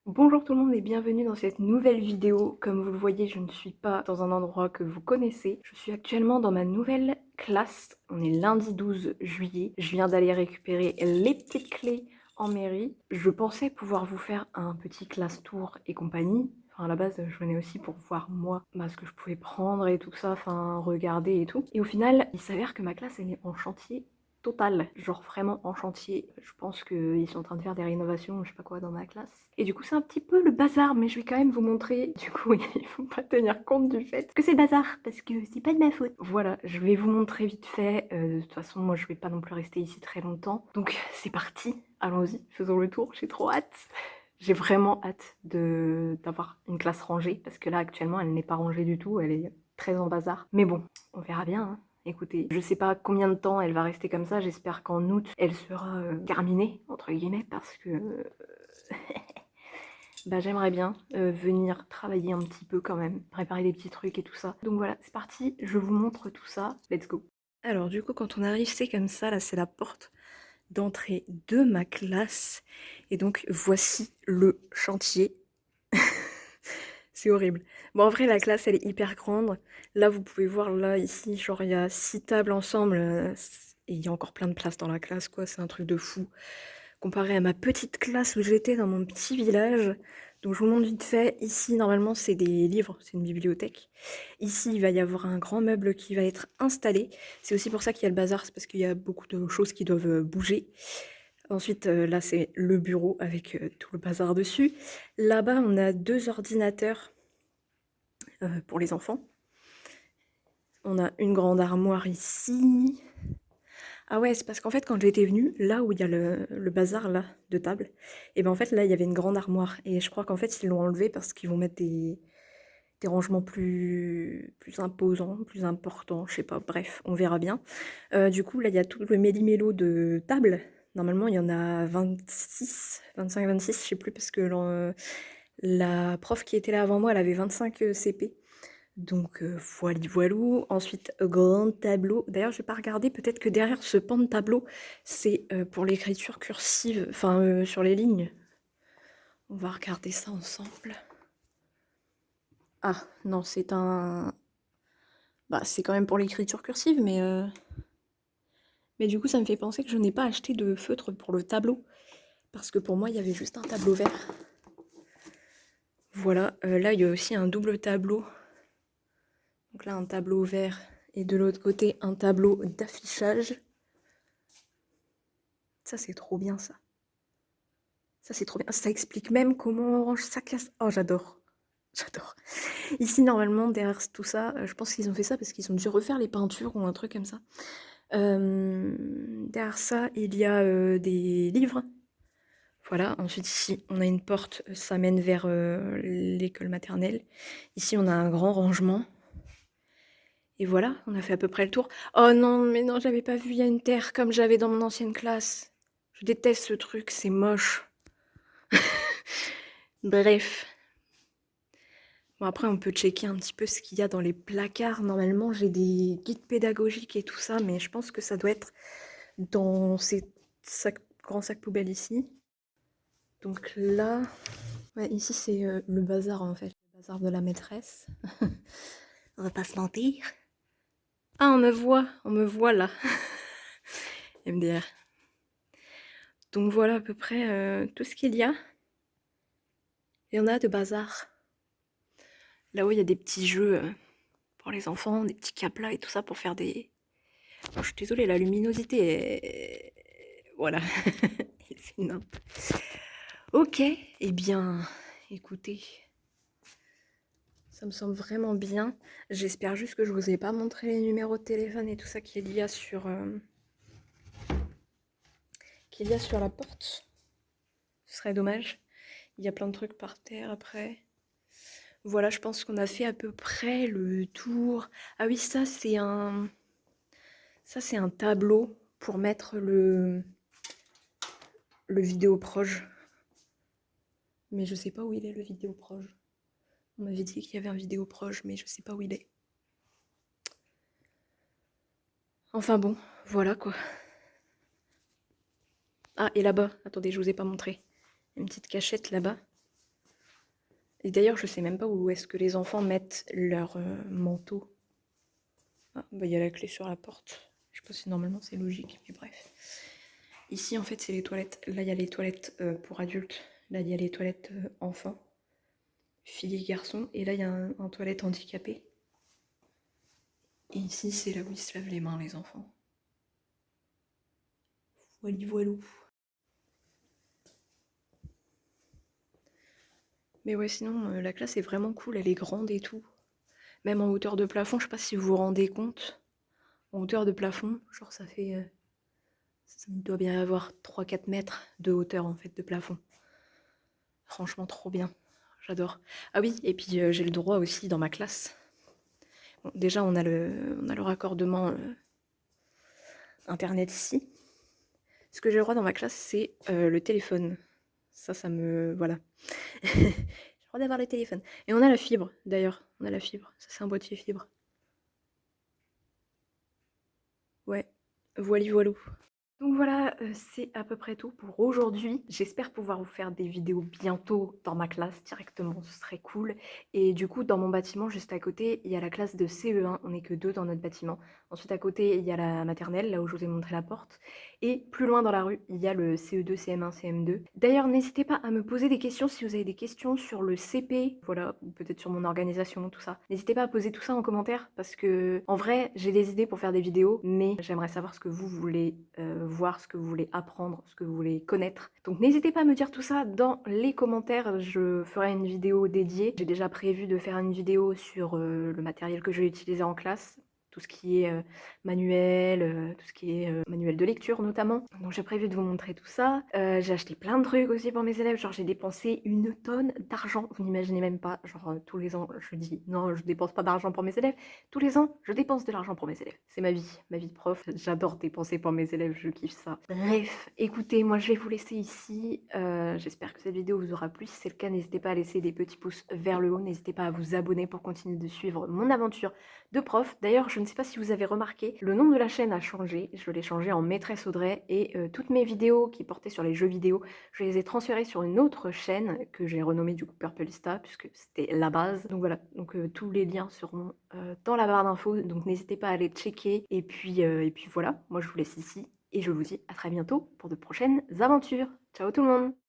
Bonjour tout le monde et bienvenue dans cette nouvelle vidéo. Comme vous le voyez, je ne suis pas dans un endroit que vous connaissez. Je suis actuellement dans ma nouvelle classe. On est lundi 12 juillet. Je viens d'aller récupérer les petites clés en mairie. Je pensais pouvoir vous faire un petit classe tour et compagnie. Enfin, à la base, je venais aussi pour voir moi ce que je pouvais prendre et tout ça, enfin regarder et tout. Et au final, il s'avère que ma classe elle est en chantier total, genre vraiment en chantier. Je pense qu'ils sont en train de faire des rénovations, je sais pas quoi, dans ma classe. Et du coup, c'est un petit peu le bazar, mais je vais quand même vous montrer. Du coup, il faut pas tenir compte du fait que c'est le bazar, parce que c'est pas de ma faute. Voilà, je vais vous montrer vite fait. De toute façon, moi, je vais pas non plus rester ici très longtemps. Donc, c'est parti. Allons-y, faisons le tour. J'ai trop hâte. J'ai vraiment hâte d'avoir une classe rangée, parce que là, actuellement, elle n'est pas rangée du tout. Elle est très en bazar. Mais bon, on verra bien, hein. Écoutez, je sais pas combien de temps elle va rester comme ça, j'espère qu'en août, elle sera terminée, entre guillemets, parce que bah, j'aimerais bien venir travailler un petit peu quand même, préparer des petits trucs et tout ça. Donc voilà, c'est parti, je vous montre tout ça, let's go. Alors du coup, quand on arrive, c'est comme ça, là c'est la porte d'entrée de ma classe. Et donc voici le chantier. C'est horrible. Bon, en vrai, la classe, elle est hyper grande. Là, vous pouvez voir, là, ici, genre, il y a 6 tables ensemble. Et il y a encore plein de place dans la classe, quoi. C'est un truc de fou. Comparé à ma petite classe où j'étais dans mon petit village. Donc, je vous montre vite fait. Ici, normalement, c'est des livres. C'est une bibliothèque. Ici, il va y avoir un grand meuble qui va être installé. C'est aussi pour ça qu'il y a le bazar. C'est parce qu'il y a beaucoup de choses qui doivent bouger. Ensuite, là, c'est le bureau avec tout le bazar dessus. Là-bas, on a 2 ordinateurs pour les enfants. On a une grande armoire ici. Ah ouais, c'est parce qu'en fait, quand j'étais venue, là où il y a le bazar là, de table, et ben en fait, là, il y avait une grande armoire. Et je crois qu'en fait, ils l'ont enlevé parce qu'ils vont mettre des rangements plus imposants, plus importants, je sais pas, bref, on verra bien. Du coup, là, il y a tout le méli-mélo de table. Normalement, il y en a 26, 25, 26, je sais plus, parce que la prof qui était là avant moi, elle avait 25 CP. Donc voilou. Ensuite, grand tableau. D'ailleurs, je vais pas regarder, peut-être que derrière ce pan de tableau, c'est pour l'écriture cursive, enfin sur les lignes. On va regarder ça ensemble. Ah, non, c'est un... Bah, c'est quand même pour l'écriture cursive, mais du coup, ça me fait penser que je n'ai pas acheté de feutre pour le tableau. Parce que pour moi, il y avait juste un tableau vert. Voilà, là, il y a aussi un double tableau. Donc là, un tableau vert et de l'autre côté, un tableau d'affichage. Ça, c'est trop bien, ça. Ça, c'est trop bien. Ça explique même comment on range sa classe. Oh, j'adore. J'adore. Ici, normalement, derrière tout ça, je pense qu'ils ont fait ça parce qu'ils ont dû refaire les peintures ou un truc comme ça. Derrière ça, il y a des livres. Voilà. Ensuite, ici, on a une porte. Ça mène vers l'école maternelle. Ici, on a un grand rangement. Et voilà, on a fait à peu près le tour. Oh non, mais non, j'avais pas vu, il y a une terre comme j'avais dans mon ancienne classe. Je déteste ce truc, c'est moche. Bref. Bon, après, on peut checker un petit peu ce qu'il y a dans les placards. Normalement, j'ai des guides pédagogiques et tout ça, mais je pense que ça doit être dans ces grands sacs poubelles ici. Donc là, ouais, ici, c'est le bazar, en fait. Le bazar de la maîtresse. On va pas se mentir. Ah, on me voit là. MDR. Donc voilà à peu près tout ce qu'il y a. Il y en a de bazar. Là-haut, il y a des petits jeux pour les enfants, des petits caplas et tout ça pour faire des... Oh, je suis désolée, la luminosité est... Voilà. Il fait nimp. Ok, eh bien, écoutez, ça me semble vraiment bien. J'espère juste que je vous ai pas montré les numéros de téléphone et tout ça qu'il y a sur la porte. Ce serait dommage. Il y a plein de trucs par terre après. Voilà, je pense qu'on a fait à peu près le tour. Ah oui, ça c'est un tableau pour mettre le vidéoproche. Mais je sais pas où il est le vidéoproche. On m'avait dit qu'il y avait un vidéoproche, mais je sais pas où il est. Enfin bon, voilà quoi. Ah, et là-bas, attendez, je vous ai pas montré. Une petite cachette là-bas. Et d'ailleurs, je sais même pas où est-ce que les enfants mettent leur manteau. Ah, bah il y a la clé sur la porte. Je sais pas si normalement c'est logique, mais bref. Ici, en fait, c'est les toilettes. Là, il y a les toilettes pour adultes. Là, il y a les toilettes enfants, filles et garçons. Et là, il y a un toilette handicapé. Et ici, c'est là où ils se lavent les mains, les enfants. Voili voilou. Mais ouais, sinon, la classe est vraiment cool. Elle est grande et tout. Même en hauteur de plafond, je sais pas si vous vous rendez compte. En hauteur de plafond, genre ça fait... ça doit bien avoir 3-4 mètres de hauteur en fait de plafond. Franchement trop bien, j'adore. Ah oui, et puis j'ai le droit aussi dans ma classe. Bon, déjà on a le raccordement internet ici. Ce que j'ai le droit dans ma classe c'est le téléphone. Ça me... voilà. J'ai le droit d'avoir le téléphone. Et on a la fibre d'ailleurs, on a la fibre. Ça c'est un boîtier fibre. Ouais, voili voilou. Donc voilà, c'est à peu près tout pour aujourd'hui. J'espère pouvoir vous faire des vidéos bientôt dans ma classe directement, ce serait cool. Et du coup, dans mon bâtiment, juste à côté, il y a la classe de CE1, on n'est que 2 dans notre bâtiment. Ensuite, à côté, il y a la maternelle, là où je vous ai montré la porte. Et plus loin dans la rue, il y a le CE2, CM1, CM2. D'ailleurs, n'hésitez pas à me poser des questions si vous avez des questions sur le CP, voilà, ou peut-être sur mon organisation, tout ça. N'hésitez pas à poser tout ça en commentaire, parce que, en vrai, j'ai des idées pour faire des vidéos, mais j'aimerais savoir ce que vous voulez voir, ce que vous voulez apprendre, ce que vous voulez connaître. Donc n'hésitez pas à me dire tout ça dans les commentaires, je ferai une vidéo dédiée. J'ai déjà prévu de faire une vidéo sur le matériel que je vais utiliser en classe, tout ce qui est manuel, tout ce qui est manuel de lecture notamment. Donc j'ai prévu de vous montrer tout ça. J'ai acheté plein de trucs aussi pour mes élèves, genre j'ai dépensé une tonne d'argent, vous n'imaginez même pas, genre tous les ans je dis non je dépense pas d'argent pour mes élèves, tous les ans je dépense de l'argent pour mes élèves. C'est ma vie de prof, j'adore dépenser pour mes élèves, je kiffe ça. Bref, écoutez, moi je vais vous laisser ici, j'espère que cette vidéo vous aura plu, si c'est le cas n'hésitez pas à laisser des petits pouces vers le haut, n'hésitez pas à vous abonner pour continuer de suivre mon aventure de prof. D'ailleurs, je ne sais pas si vous avez remarqué, le nom de la chaîne a changé. Je l'ai changé en Maîtresse Audrey et toutes mes vidéos qui portaient sur les jeux vidéo, je les ai transférées sur une autre chaîne que j'ai renommée du coup Purplista puisque c'était la base. Donc voilà, donc tous les liens seront dans la barre d'infos, donc n'hésitez pas à aller checker. Et puis voilà, moi je vous laisse ici et je vous dis à très bientôt pour de prochaines aventures. Ciao tout le monde!